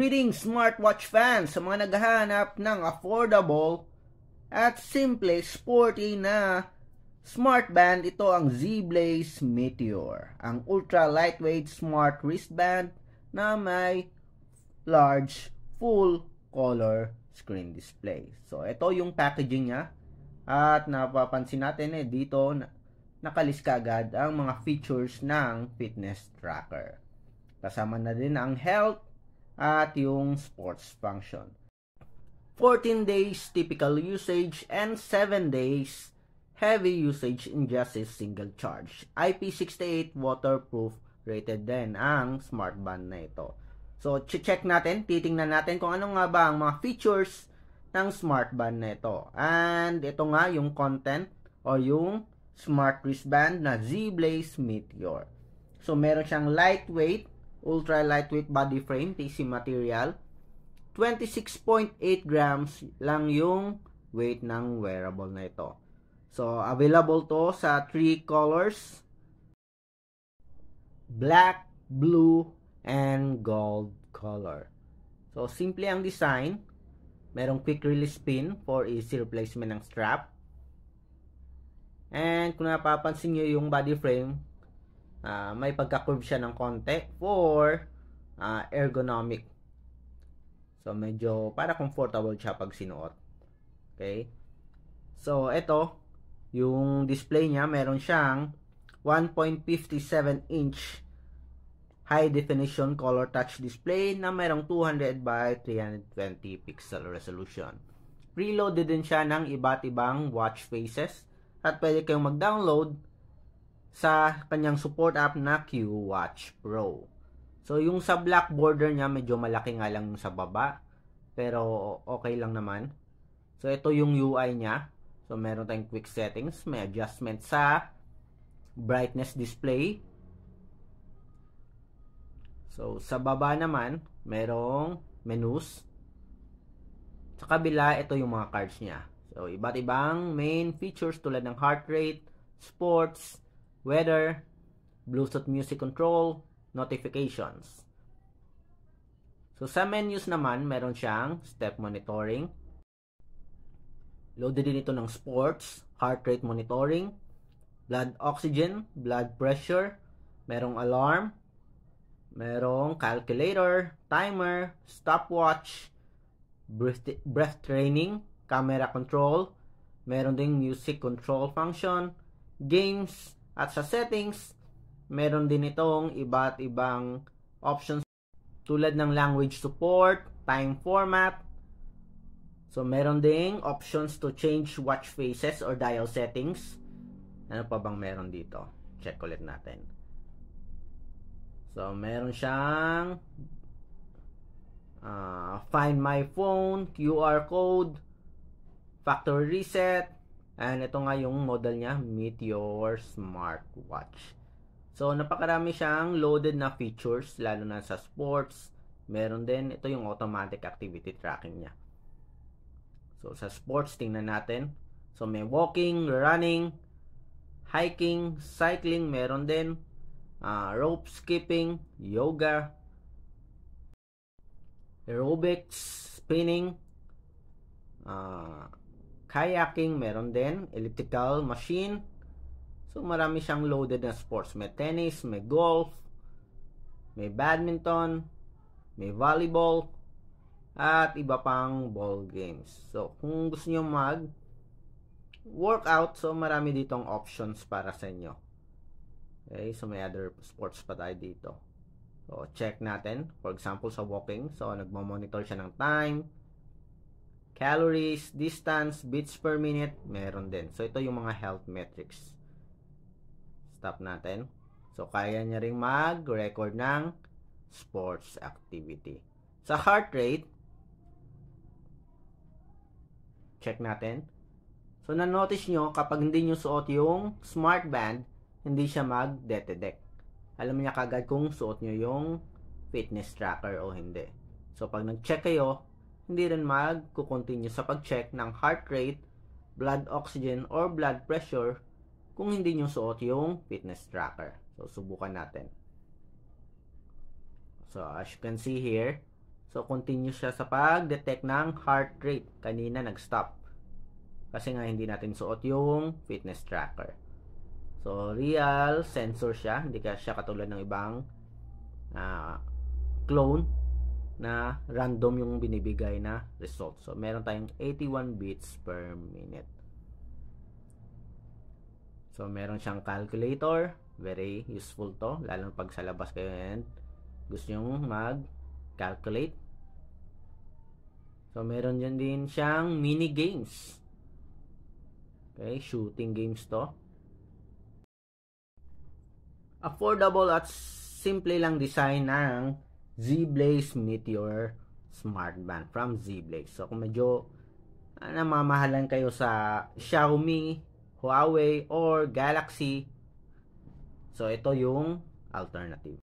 Greetings smartwatch fans sa mga naghahanap ng affordable at simple sporty na smartband. Ito ang Z-Blaze Meteor, ang ultra lightweight smart wristband na may large full color screen display. So ito yung packaging niya at napapansin natin dito nakalist agad ang mga features ng fitness tracker. Kasama na din ang health at yung sports function. 14 days typical usage and 7 days heavy usage in just a single charge. IP68 waterproof rated din ang smartband na ito. So, check natin, titingnan natin kung ano nga ba ang mga features ng smartband na ito. And ito nga yung content o yung smart wristband na Z-Blaze Meteor. So, meron siyang lightweight, ultra lightweight body frame, PC material. 26.8 grams lang yung weight ng wearable na ito. So, available to sa 3 colors: black, blue, and gold color. So, simple ang design. Merong quick release pin for easy replacement ng strap. And kung napapansin nyo yung body frame, may pagka-curve siya ng konti for ergonomic. So, medyo para comfortable siya pag sinuot. Okay? So, ito, yung display niya, meron siyang 1.57 inch high definition color touch display na merong 200 by 320 pixel resolution. Preloaded din siya ng iba't ibang watch faces at pwede kayong mag-download sa kanyang support app na QWatch Pro. So, yung sa black border niya, medyo malaki nga lang sa baba. Pero, okay lang naman. So, ito yung UI niya. So, meron tayong quick settings. May adjustment sa brightness display. So, sa baba naman, merong menus. Sa kabila, ito yung mga cards niya. So, iba't ibang main features tulad ng heart rate, sports, weather, Bluetooth music control, notifications. So, sa menus naman, meron siyang step monitoring. Loaded din ito ng sports, heart rate monitoring, blood oxygen, blood pressure, merong alarm, merong calculator, timer, stopwatch, breath training, camera control, meron ding music control function, games, at sa settings, meron din itong iba't ibang options tulad ng language support, time format. So, meron ding options to change watch faces or dial settings. Ano pa bang meron dito? Check ulit natin. So, meron siyang Find My Phone, QR code, factory reset, and ito nga yung model niya, Meteor Smartwatch. So, napakarami siyang loaded na features, lalo na sa sports. Meron din, ito yung automatic activity tracking niya. So, sa sports, tingnan natin. So, may walking, running, hiking, cycling, meron din. Rope skipping, yoga, aerobics, spinning, kayaking, meron din, elliptical machine. So, marami siyang loaded na sports. May tennis, may golf, may badminton, may volleyball, at iba pang ball games. So, kung gusto nyo mag-workout, so marami ditong options para sa inyo. Okay, so may other sports pa tayo dito. So, check natin. For example, sa walking. So, nagmamonitor siya ng time, calories, distance, beats per minute, meron din. So, ito yung mga health metrics. Stop natin. So, kaya niya ring mag-record ng sports activity. Sa heart rate, check natin. So, na-notice nyo, kapag hindi nyo suot yung smartband, hindi siya mag-detect. Alam niya kagad kung suot nyo yung fitness tracker o hindi. So, pag nag-check kayo, hindi rin mag-continue sa pag-check ng heart rate, blood oxygen, or blood pressure kung hindi nyo suot yung fitness tracker. So, subukan natin. So, as you can see here, So, continue siya sa pag-detect ng heart rate. Kanina nag-stop. Kasi nga hindi natin suot yung fitness tracker. So, real sensor siya. Hindi siya katulad ng ibang clone na random yung binibigay na result. So, meron tayong 81 beats per minute. So, meron siyang calculator. Very useful to. Lalo pag sa labas kayo and gusto nyo mag-calculate. So, meron din siyang mini games. Okay, shooting games to. Affordable at simple lang design ng Z-Blaze Meteor Smart Band from Z-Blaze. So, kung medyo namamahalan kayo sa Xiaomi, Huawei, or Galaxy, so ito yung alternative.